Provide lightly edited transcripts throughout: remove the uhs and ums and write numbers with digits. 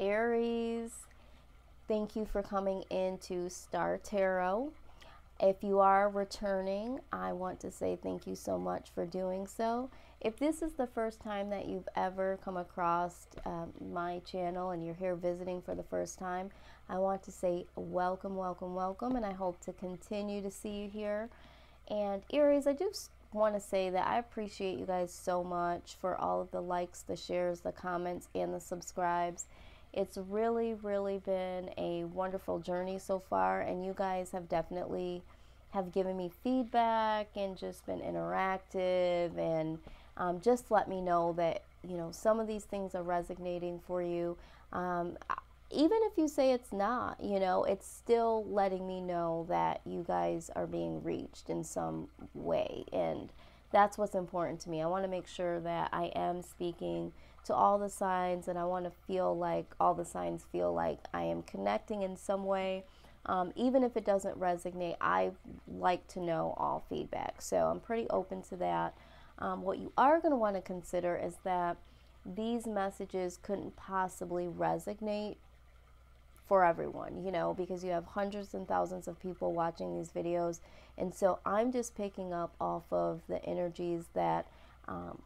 Aries, thank you for coming into Star Tarot. If you are returning, I want to say thank you so much for doing so. If this is the first time that you've ever come across my channel and you're here visiting for the first time, I want to say welcome, welcome, welcome, and I hope to continue to see you here. And Aries, I just want to say that I appreciate you guys so much for all of the likes, the shares, the comments, and the subscribes. It's really, really been a wonderful journey so far, and you guys have definitely have given me feedback and just been interactive, and just let me know that, you know, some of these things are resonating for you. Even if you say it's not, you know, it's still letting me know that you guys are being reached in some way, and that's what's important to me. I want to make sure that I am speaking to all the signs, and I want to feel like all the signs feel like I am connecting in some way. Even if it doesn't resonate, I like to know all feedback, so I'm pretty open to that. What you are going to want to consider is that these messages couldn't possibly resonate for everyone, you know, because you have hundreds and thousands of people watching these videos, and so I'm just picking up off of the energies that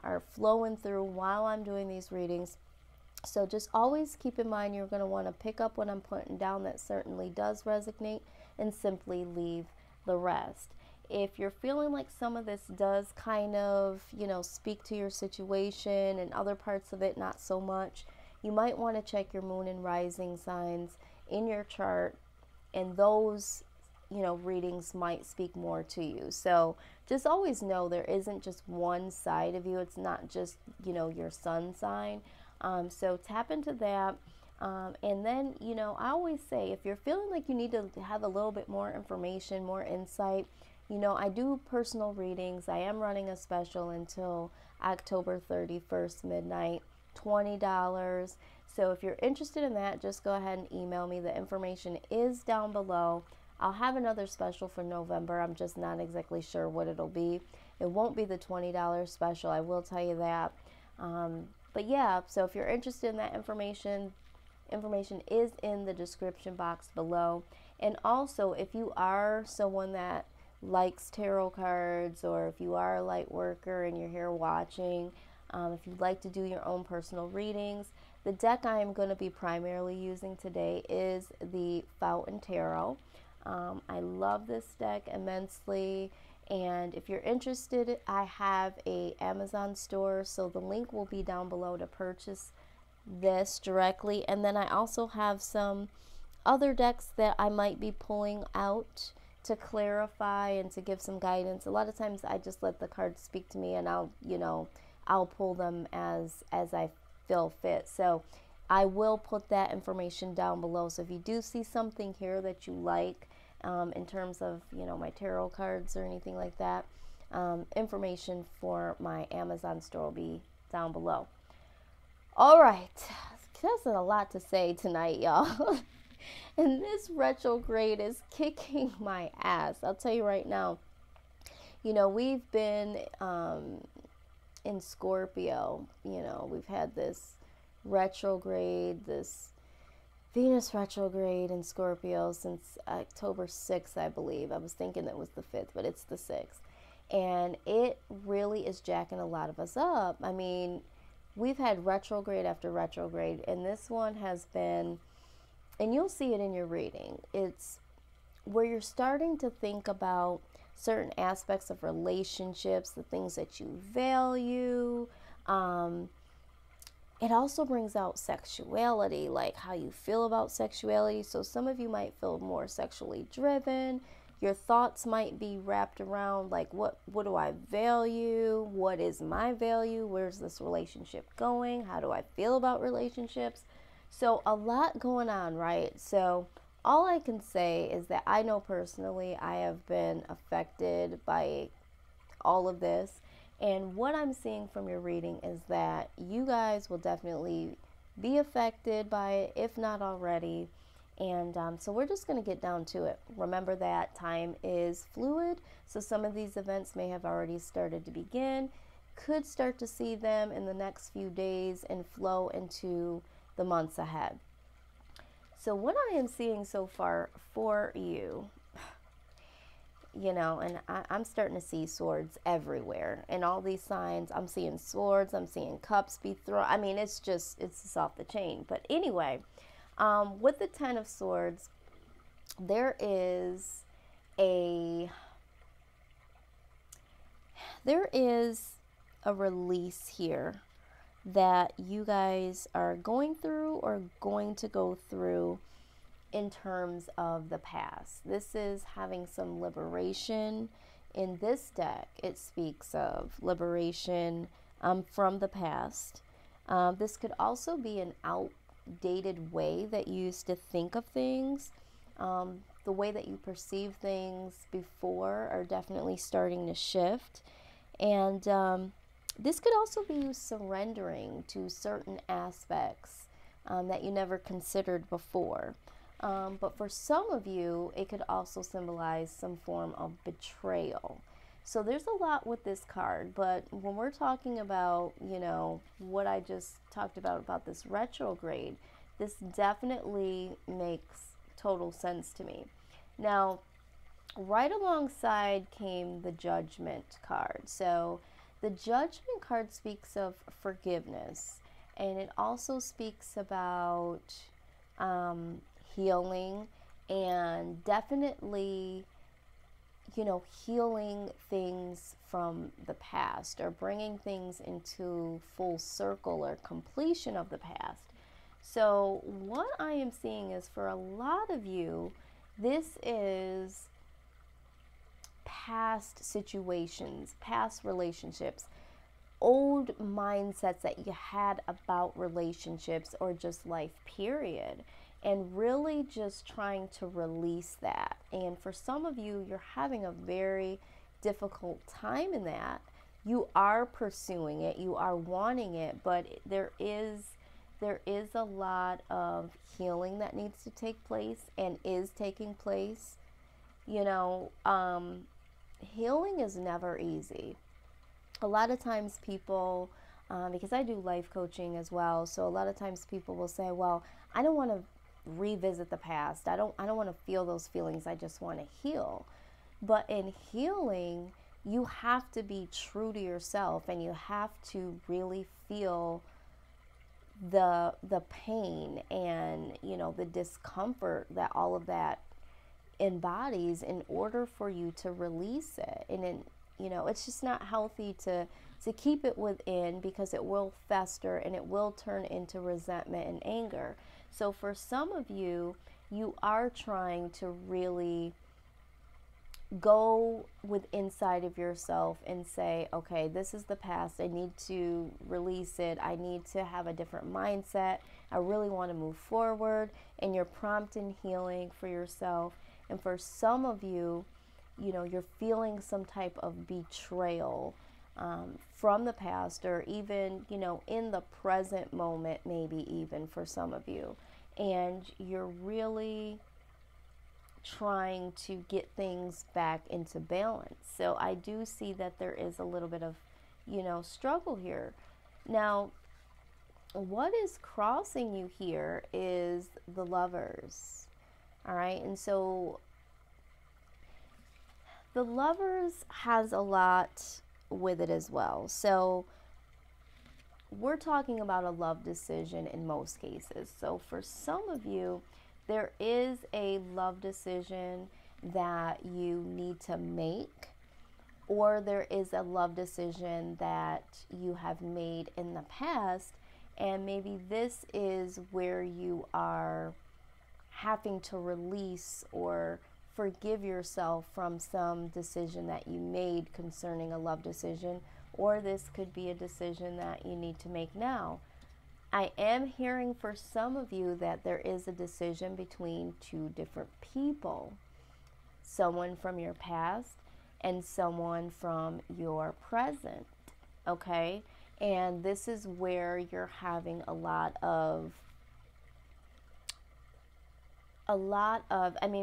are flowing through while I'm doing these readings. So just always keep in mind you're going to want to pick up what I'm putting down that certainly does resonate and simply leave the rest. If you're feeling like some of this does kind of, you know, speak to your situation and other parts of it not so much, you might want to check your moon and rising signs in your chart, and those, you know, readings might speak more to you. So just always know there isn't just one side of you. It's not just, you know, your sun sign. So tap into that. And then, you know, I always say if you're feeling like you need to have a little bit more information, more insight, you know, I do personal readings. I am running a special until October 31st, midnight, $20. So if you're interested in that, just go ahead and email me. The information is down below. I'll have another special for November. I'm just not exactly sure what it'll be. It won't be the $20 special, I will tell you that. But yeah, so if you're interested in that information is in the description box below. And also, if you are someone that likes tarot cards, or if you are a light worker and you're here watching, if you'd like to do your own personal readings, the deck I am going to be primarily using today is the Fountain Tarot. I love this deck immensely, and if you're interested, I have a Amazon store, so the link will be down below to purchase this directly. And then I also have some other decks that I might be pulling out to clarify and to give some guidance. A lot of times I just let the cards speak to me, and I'll pull them as I feel fit. So I will put that information down below. So if you do see something here that you like, in terms of, you know, my tarot cards or anything like that, information for my Amazon store will be down below. All right, that's a lot to say tonight, y'all. And this retrograde is kicking my ass. I'll tell you right now. You know, we've been in Scorpio. You know, we've had this retrograde, this Venus retrograde in Scorpio since October 6th, I believe. I was thinking it was the 5th, but it's the 6th. And it really is jacking a lot of us up. I mean, we've had retrograde after retrograde, and this one has been, and you'll see it in your reading, it's where you're starting to think about certain aspects of relationships, the things that you value. It also brings out sexuality, like how you feel about sexuality. So some of you might feel more sexually driven. Your thoughts might be wrapped around like, what do I value? What is my value? Where's this relationship going? How do I feel about relationships? So a lot going on, right? So all I can say is that I know personally I have been affected by all of this. And what I'm seeing from your reading is that you guys will definitely be affected by it, if not already. And so we're just going to get down to it. Remember that time is fluid, so some of these events may have already started to begin, could start to see them in the next few days and flow into the months ahead. So what I am seeing so far for you, and I'm starting to see swords everywhere. And all these signs, I'm seeing swords, I'm seeing cups be thrown. I mean, it's just off the chain. But anyway, with the Ten of Swords, there is a release here that you guys are going through or going to go through in terms of the past. This is having some liberation. In this deck, it speaks of liberation from the past. This could also be an outdated way that you used to think of things. The way that you perceive things before are definitely starting to shift. And this could also be you surrendering to certain aspects that you never considered before. But for some of you, it could also symbolize some form of betrayal. So there's a lot with this card, but when we're talking about, what I just talked about this retrograde, this definitely makes total sense to me. Now, right alongside came the Judgment card. So the Judgment card speaks of forgiveness, and it also speaks about healing, and definitely, healing things from the past or bringing things into full circle or completion of the past. So what I am seeing is for a lot of you, this is past situations, past relationships, old mindsets that you had about relationships or just life, period. And really just trying to release that. And for some of you, you're having a very difficult time in that. You are pursuing it, you are wanting it, but there is a lot of healing that needs to take place and is taking place. Healing is never easy. A lot of times people, because I do life coaching as well, so a lot of times people will say, well, I don't want to revisit the past. I don't want to feel those feelings. I just want to heal. But in healing, you have to be true to yourself, and you have to really feel the pain and the discomfort that all of that embodies in order for you to release it. And it's just not healthy to keep it within, because it will fester and it will turn into resentment and anger. So for some of you, you are trying to really go with inside of yourself and say, okay, this is the past. I need to release it. I need to have a different mindset. I really want to move forward. And you're prompting healing for yourself. And for some of you, you're feeling some type of betrayal from the past, or even, in the present moment, maybe even for some of you. And you're really trying to get things back into balance. So I do see that there is a little bit of, struggle here. Now, what is crossing you here is the Lovers. All right. And so the Lovers has a lot with it as well. So we're talking about a love decision in most cases. So for some of you, there is a love decision that you need to make, or there is a love decision that you have made in the past, and maybe this is where you are having to release or forgive yourself from some decision that you made concerning a love decision, or this could be a decision that you need to make now. I am hearing for some of you that there is a decision between two different people, someone from your past and someone from your present, okay? And this is where you're having a lot of,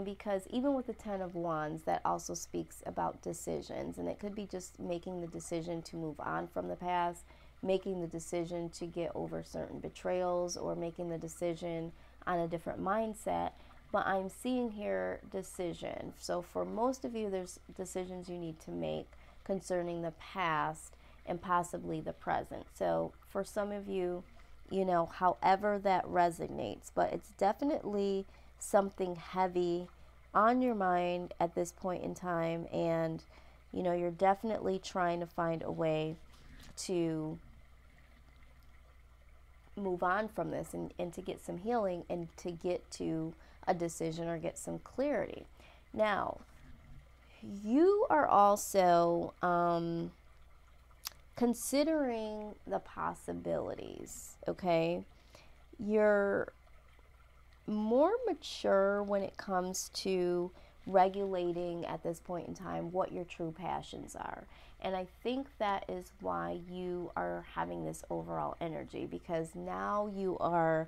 because even with the Ten of Wands, that also speaks about decisions, and it could be just making the decision to move on from the past, making the decision to get over certain betrayals, or making the decision on a different mindset. But I'm seeing here decision. So for most of you, there's decisions you need to make concerning the past and possibly the present. So for some of you, you know, however that resonates, but it's definitely something heavy on your mind at this point in time. And, you know, you're definitely trying to find a way to move on from this and to get some healing and to get to a decision or get some clarity. Now, you are also considering the possibilities, okay? You're more mature when it comes to regulating at this point in time what your true passions are. And I think that is why you are having this overall energy, because now you are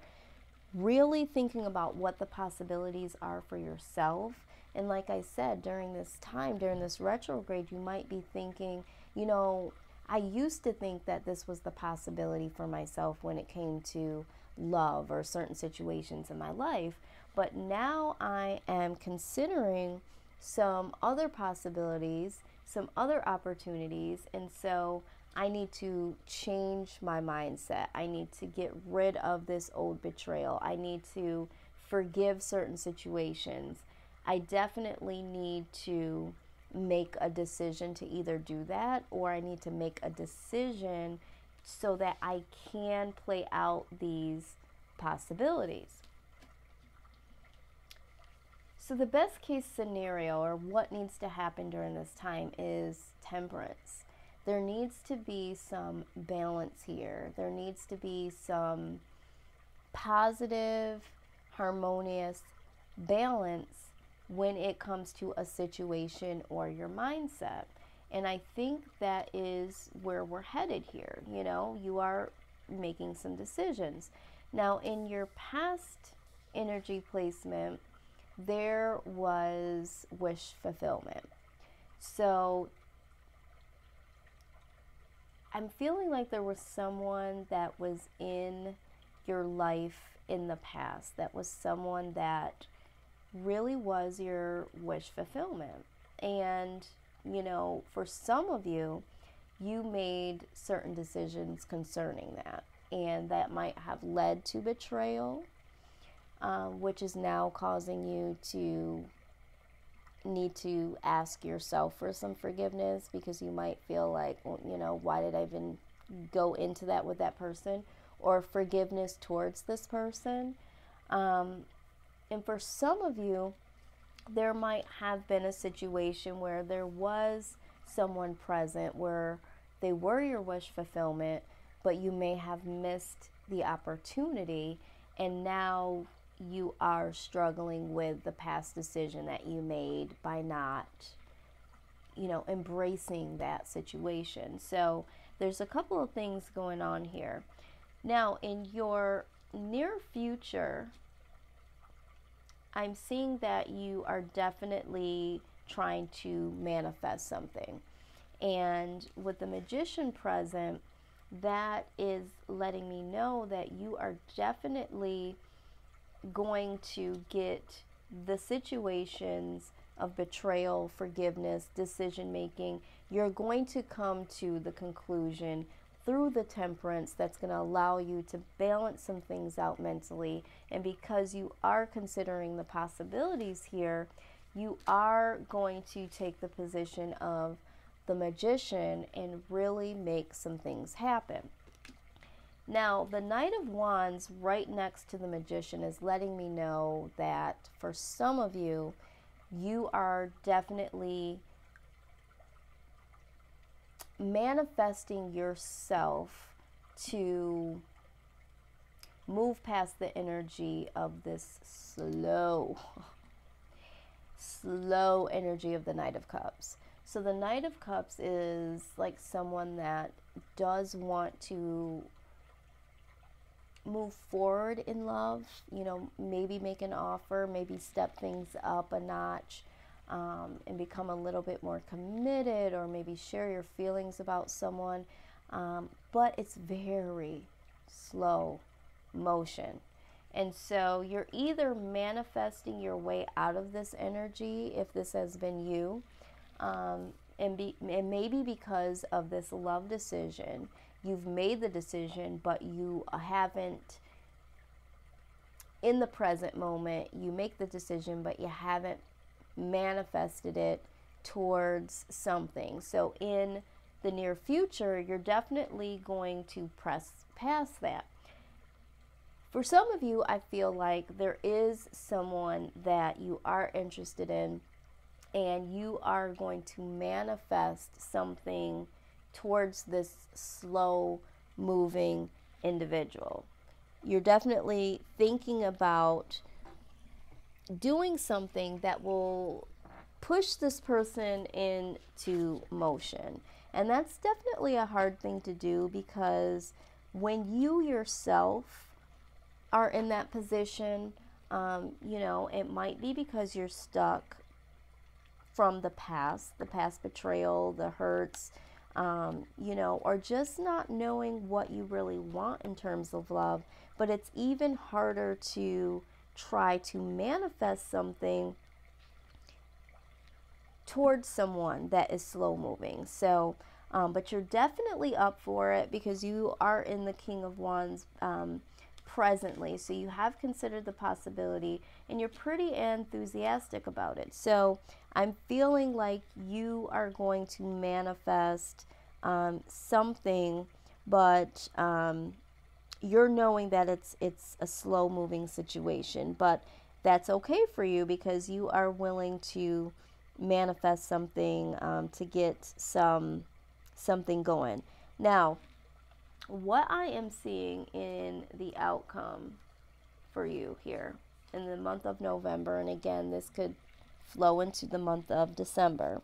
really thinking about what the possibilities are for yourself. And like I said, during this time, during this retrograde, you might be thinking, you know, I used to think that this was the possibility for myself when it came to love or certain situations in my life, but now I am considering some other possibilities, some other opportunities, and so I need to change my mindset. I need to get rid of this old betrayal. I need to forgive certain situations. I definitely need to make a decision to either do that, or I need to make a decision so that I can play out these possibilities. So the best case scenario, or what needs to happen during this time, is temperance. There needs to be some balance here. There needs to be some positive, harmonious balance when it comes to a situation or your mindset. And I think that is where we're headed here. You know, you are making some decisions. Now, in your past energy placement, there was wish fulfillment. So I'm feeling like there was someone that was in your life in the past, that was someone that really was your wish fulfillment. And, you know, for some of you, you made certain decisions concerning that, and that might have led to betrayal, which is now causing you to need to ask yourself for some forgiveness, because you might feel like, well, you know, why did I even go into that with that person, or forgiveness towards this person. And for some of you, there might have been a situation where there was someone present where they were your wish fulfillment, but you may have missed the opportunity, and now you are struggling with the past decision that you made by not, you know, embracing that situation. So there's a couple of things going on here. Now, in your near future, I'm seeing that you are definitely trying to manifest something. And with the Magician present, that is letting me know that you are definitely going to get the situations of betrayal, forgiveness, decision making. You're going to come to the conclusion through the temperance that's going to allow you to balance some things out mentally. And because you are considering the possibilities here, you are going to take the position of the Magician and really make some things happen. Now, the Knight of Wands right next to the Magician is letting me know that for some of you, you are definitely manifesting yourself to move past the energy of this slow energy of the Knight of Cups. So the Knight of Cups is like someone that does want to move forward in love, you know, maybe make an offer, maybe step things up a notch, and become a little bit more committed, or maybe share your feelings about someone, but it's very slow motion. And so you're either manifesting your way out of this energy, if this has been you, and maybe because of this love decision, you've made the decision, but you haven't, in the present moment, you make the decision, but you haven't manifested it towards something. So in the near future, you're definitely going to press past that. For some of you, I feel like there is someone that you are interested in, and you are going to manifest something towards this slow moving individual. You're definitely thinking about doing something that will push this person into motion. And that's definitely a hard thing to do, because when you yourself are in that position, it might be because you're stuck from the past betrayal, the hurts, or just not knowing what you really want in terms of love. But it's even harder to try to manifest something towards someone that is slow moving. So, but you're definitely up for it, because you are in the King of Wands presently. So you have considered the possibility, and you're pretty enthusiastic about it. So I'm feeling like you are going to manifest something, but you're knowing that it's a slow moving situation. But that's okay for you, because you are willing to manifest something to get something going. Now, what I am seeing in the outcome for you here in the month of November, and again, this could flow into the month of December,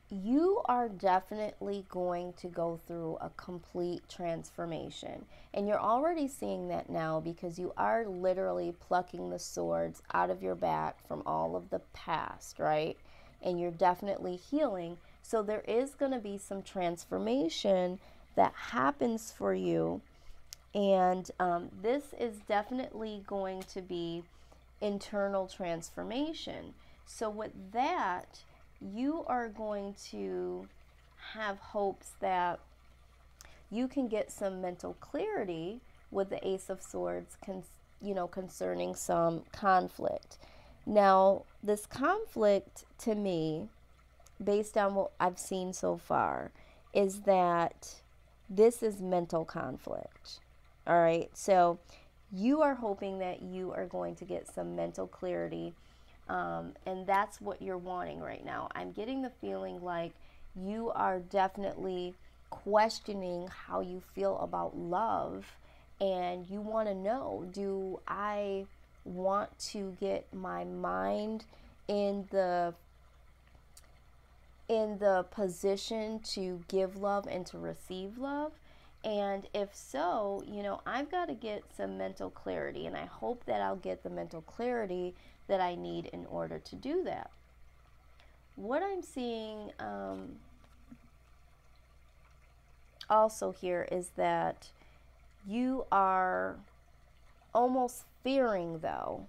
you are definitely going to go through a complete transformation. And you're already seeing that now, because you are literally plucking the swords out of your back from all of the past, right? And you're definitely healing. So there is going to be some transformation that happens for you. And this is definitely going to be internal transformation. So with that, you are going to have hopes that you can get some mental clarity with the Ace of Swords, concerning some conflict. Now, this conflict, to me, based on what I've seen so far, is that this is mental conflict. All right, so you are hoping that you are going to get some mental clarity, and that's what you're wanting right now. I'm getting the feeling like you are definitely questioning how you feel about love, and you want to know, do I want to get my mind in the position to give love and to receive love? And if so, I've got to get some mental clarity, and I hope that I'll get the mental clarity that I need in order to do that. What I'm seeing also here is that you are almost fearing, though,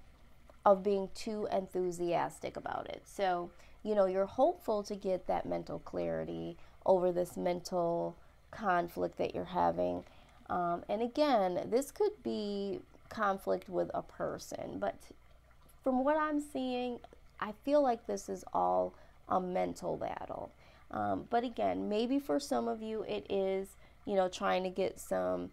of being too enthusiastic about it. So, you're hopeful to get that mental clarity over this mental conflict that you're having. And again, this could be conflict with a person, but from what I'm seeing, I feel like this is all a mental battle. But again, maybe for some of you, it is, trying to get some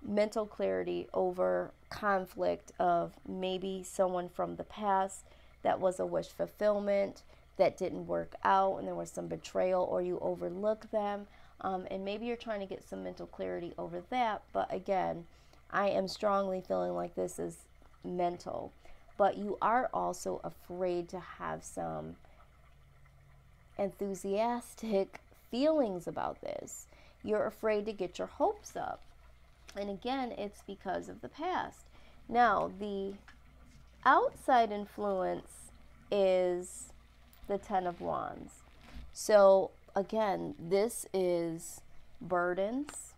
mental clarity over conflict of maybe someone from the past that was a wish fulfillment that didn't work out, and there was some betrayal, or you overlooked them. And maybe you're trying to get some mental clarity over that. But again, I am strongly feeling like this is mental. But you are also afraid to have some enthusiastic feelings about this. You're afraid to get your hopes up. And again, it's because of the past. Now, the outside influence is the Ten of Wands. So again, this is burdens.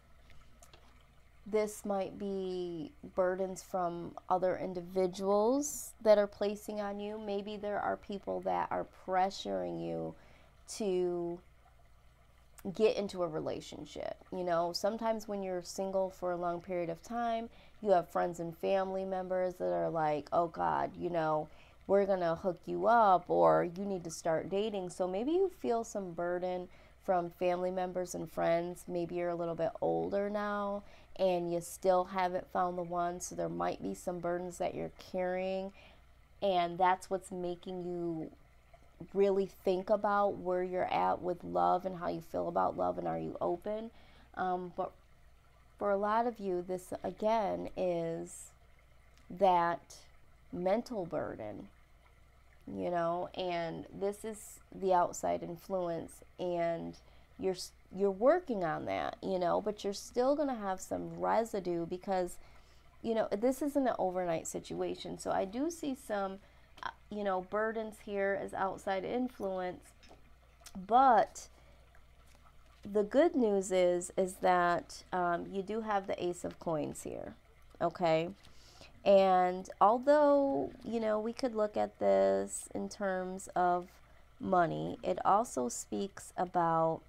This might be burdens from other individuals that are placing on you. Maybe there are people that are pressuring you to get into a relationship. You know, sometimes when you're single for a long period of time, you have friends and family members that are like, oh God, you know, we're going to hook you up, or you need to start dating. So maybe you feel some burden from family members and friends. Maybe you're a little bit older now and you still haven't found the one. So there might be some burdens that you're carrying. And that's what's making you really think about where you're at with love and how you feel about love, and are you open. But for a lot of you, this again is that mental burden, you know, and this is the outside influence, and you're working on that, you know, but you're still going to have some residue because, you know, this isn't an overnight situation. So I do see some, you know, burdens here as outside influence. But the good news is that you do have the Ace of Coins here, okay? And although, you know, we could look at this in terms of money, it also speaks about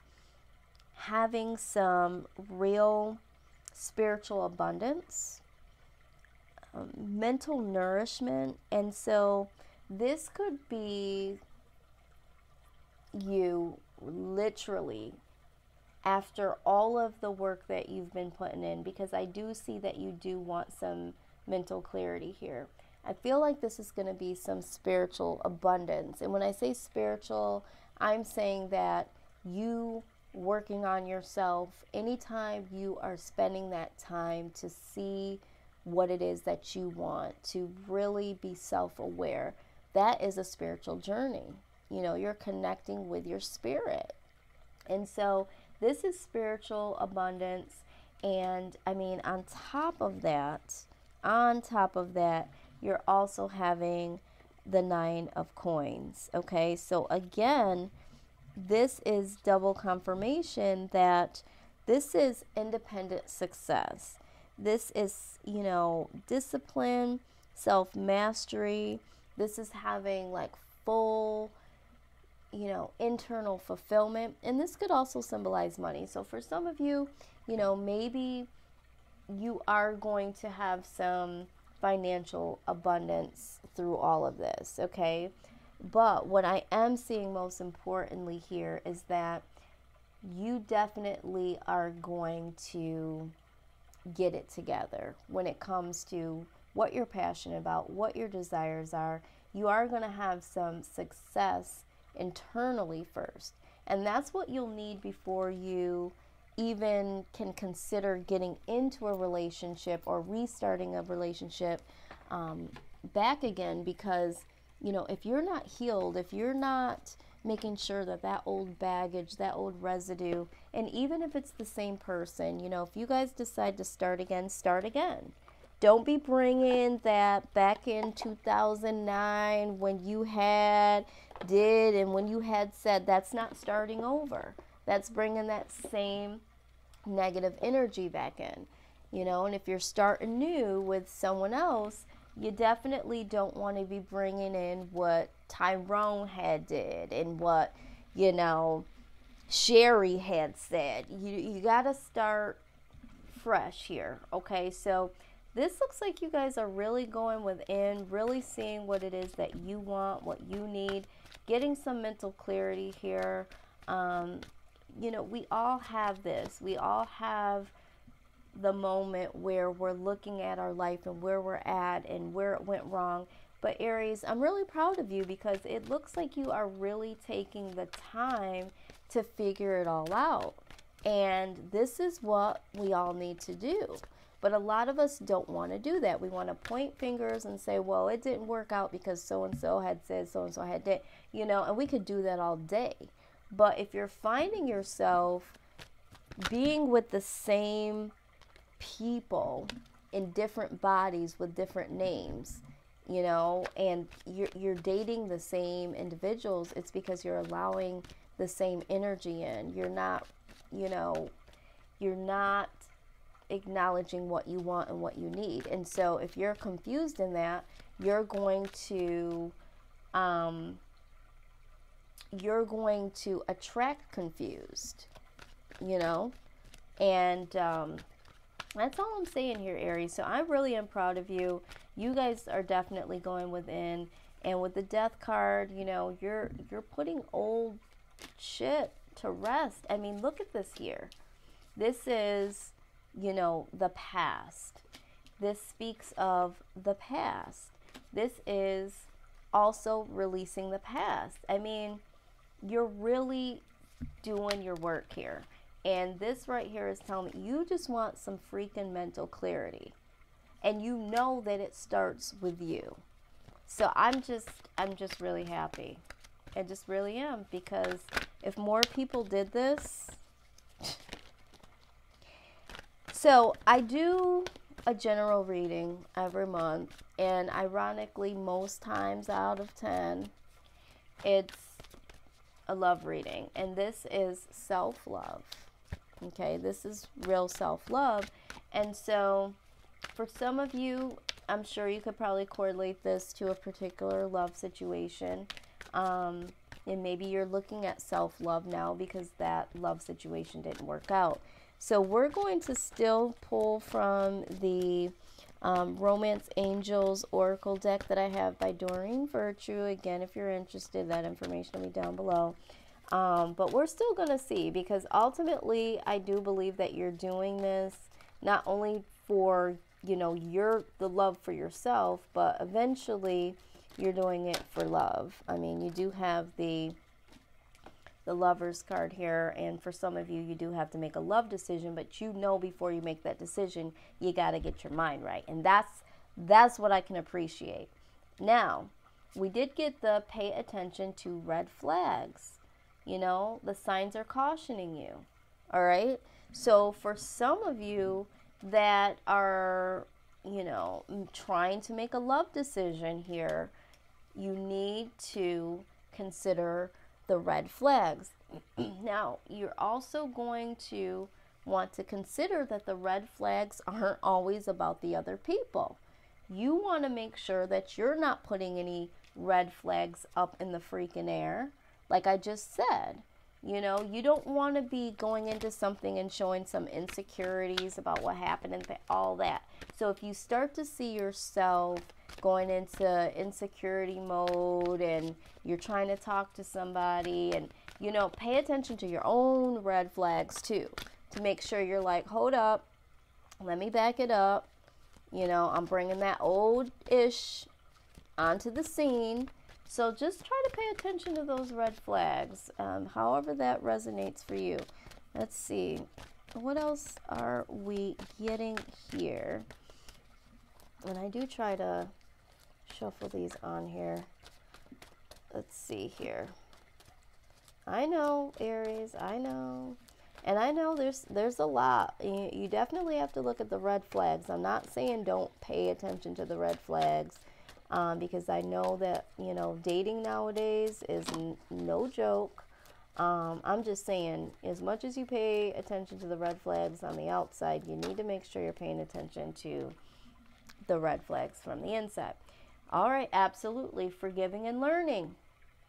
having some real spiritual abundance, mental nourishment. And so this could be you literally after all of the work that you've been putting in, because I do see that you do want some mental clarity here. I feel like this is going to be some spiritual abundance. And when I say spiritual, I'm saying that you working on yourself, anytime you are spending that time to see what it is that you want, to really be self-aware, that is a spiritual journey. You know, you're connecting with your spirit. And so this is spiritual abundance. And I mean, on top of that, you're also having the Nine of Coins. Okay, so again, this is double confirmation that this is independent success. This is, you know, discipline, self-mastery. This is having like full, you know, internal fulfillment. And this could also symbolize money. So for some of you, you know, maybe you are going to have some financial abundance through all of this, okay? But what I am seeing most importantly here is that you definitely are going to get it together when it comes to what you're passionate about, what your desires are. You are going to have some success internally first. And that's what you'll need before you even can consider getting into a relationship or restarting a relationship back again. Because, you know, if you're not healed, if you're not making sure that that old baggage, that old residue, and even if it's the same person, you know, if you guys decide to start again, start again. Don't be bringing that back in 2009 when you had did and when you had said. That's not starting over. That's bringing that same negative energy back in, you know. And if you're starting new with someone else, you definitely don't want to be bringing in what Tyrone had did and what, you know, Sherry had said. You got to start fresh here, okay? So this looks like you guys are really going within, really seeing what it is that you want, what you need, getting some mental clarity here. You know, we all have this. We all have the moment where we're looking at our life and where we're at and where it went wrong. But Aries, I'm really proud of you because it looks like you are really taking the time to figure it all out. And this is what we all need to do. But a lot of us don't want to do that. We want to point fingers and say, well, it didn't work out because so-and-so had said, so-and-so had did, you know, and we could do that all day. But if you're finding yourself being with the same people in different bodies with different names, you know, and you're dating the same individuals, it's because you're allowing the same energy in. You're not, you know, you're not acknowledging what you want and what you need. And so if you're confused in that, you're going to attract confused, you know. And that's all I'm saying here, Aries. So I really am proud of you. You guys are definitely going within. And with the Death card, you know, you're putting old shit to rest. I mean, look at this here. This is, you know, the past. This speaks of the past. This is also releasing the past. I mean, you're really doing your work here. And this right here is telling me you just want some freaking mental clarity. And you know that it starts with you. So I'm just really happy. I just really am, because if more people did this. So I do a general reading every month, and ironically, most times out of 10, it's a love reading. And this is self-love. Okay, this is real self-love. And so for some of you, I'm sure you could probably correlate this to a particular love situation. And maybe you're looking at self-love now because that love situation didn't work out. So we're going to still pull from the Romance Angels Oracle deck that I have by Doreen Virtue. Again, if you're interested, that information will be down below. But we're still going to see, because ultimately I do believe that you're doing this not only for, you know, the love for yourself, but eventually you're doing it for love. I mean, you do have the Lover's card here, and for some of you, you do have to make a love decision, but you know before you make that decision, you got to get your mind right. And that's what I can appreciate. Now, we did get the pay attention to red flags. You know, the signs are cautioning you. All right? So for some of you that are, you know, trying to make a love decision here, you need to consider the red flags. Now, you're also going to want to consider that the red flags aren't always about the other people. You want to make sure that you're not putting any red flags up in the freaking air. Like I just said, you know, you don't want to be going into something and showing some insecurities about what happened and all that. So if you start to see yourself going into insecurity mode and you're trying to talk to somebody, and, you know, pay attention to your own red flags too, to make sure you're like, hold up, let me back it up. You know, I'm bringing that old-ish onto the scene. So just try to pay attention to those red flags, however that resonates for you. Let's see. What else are we getting here? And I do try to shuffle these on here. Let's see here. I know, Aries, I know. And I know there's a lot. You definitely have to look at the red flags. I'm not saying don't pay attention to the red flags. Because I know that, you know, dating nowadays is no joke. I'm just saying, as much as you pay attention to the red flags on the outside, you need to make sure you're paying attention to the red flags from the inside. All right, absolutely. Forgiving and learning.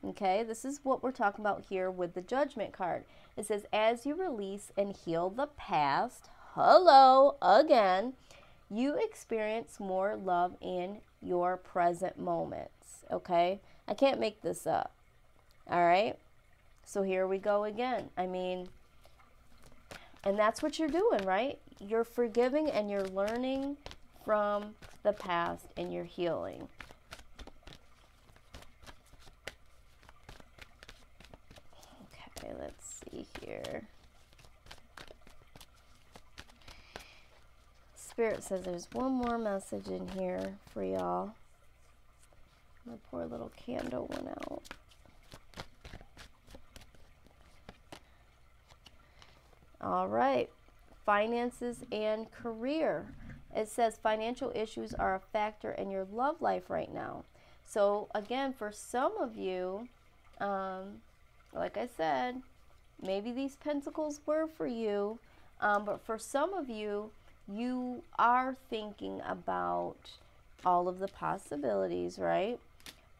Okay, this is what we're talking about here with the Judgment card. It says, as you release and heal the past, hello, again, you experience more love in your present moments. Okay, I can't make this up. All right, so here we go again. I mean, and that's what you're doing, right? You're forgiving and you're learning from the past and you're healing. Okay, let's see here. Spirit says there's one more message in here for y'all. My poor little candle went out. All right. Finances and career. It says financial issues are a factor in your love life right now. So again, for some of you, like I said, maybe these pentacles were for you, but for some of you, you are thinking about all of the possibilities, right?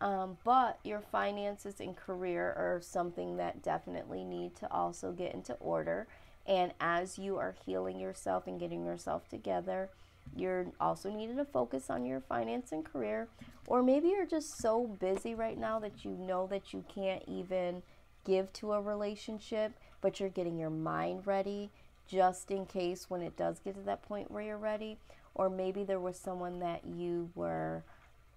But your finances and career are something that definitely need to also get into order. And as you are healing yourself and getting yourself together, you're also needing to focus on your finance and career. Or maybe you're just so busy right now that you know that you can't even give to a relationship, but you're getting your mind ready just in case when it does get to that point where you're ready. Or maybe there was someone that you were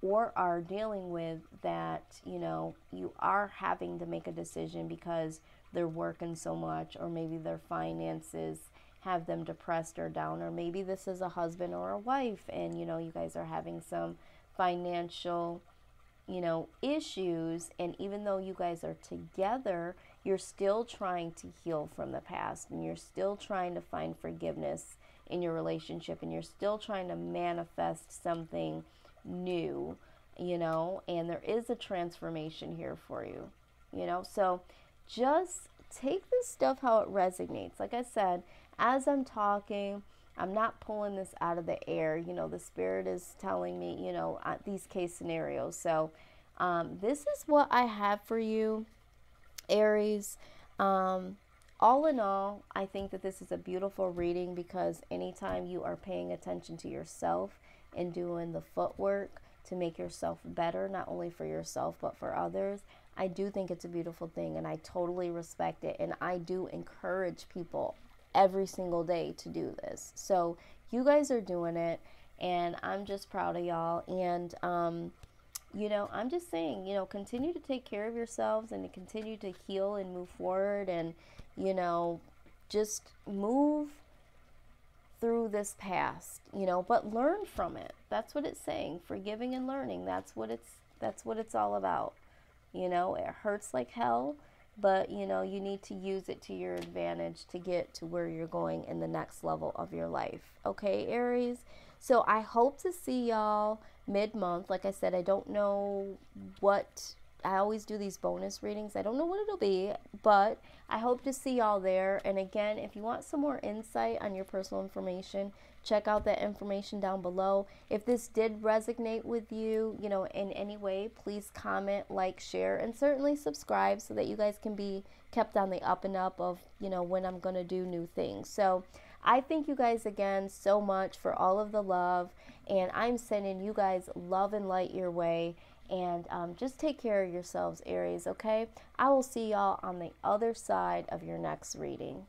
or are dealing with that, you are having to make a decision because they're working so much, or maybe their finances have them depressed or down, or maybe this is a husband or a wife and you guys are having some financial issues, and even though you guys are together, you're still trying to heal from the past, and you're still trying to find forgiveness in your relationship, and you're still trying to manifest something new, and there is a transformation here for you, so just take this stuff how it resonates. Like I said, as I'm talking, I'm not pulling this out of the air. The spirit is telling me, these case scenarios. So this is what I have for you, Aries. All in all, I think that this is a beautiful reading because anytime you are paying attention to yourself and doing the footwork to make yourself better, not only for yourself but for others, I do think it's a beautiful thing, and I totally respect it, and I do encourage people every single day to do this. So you guys are doing it, and I'm just proud of y'all. And I'm just saying, continue to take care of yourselves and to continue to heal and move forward, and just move through this past, but learn from it. That's what it's saying. Forgiving and learning. That's what it's all about. It hurts like hell, but you need to use it to your advantage to get to where you're going in the next level of your life. Okay, Aries? So I hope to see y'all mid-month. Like I said, I don't know what, I always do these bonus readings. I don't know what it'll be, but I hope to see y'all there. And again, if you want some more insight on your personal information, check out that information down below. If this did resonate with you, in any way, please comment, like, share, and certainly subscribe so that you guys can be kept on the up and up of, when I'm going to do new things. So I thank you guys again so much for all of the love, and I'm sending you guys love and light your way. And just take care of yourselves, Aries, okay? I will see y'all on the other side of your next reading.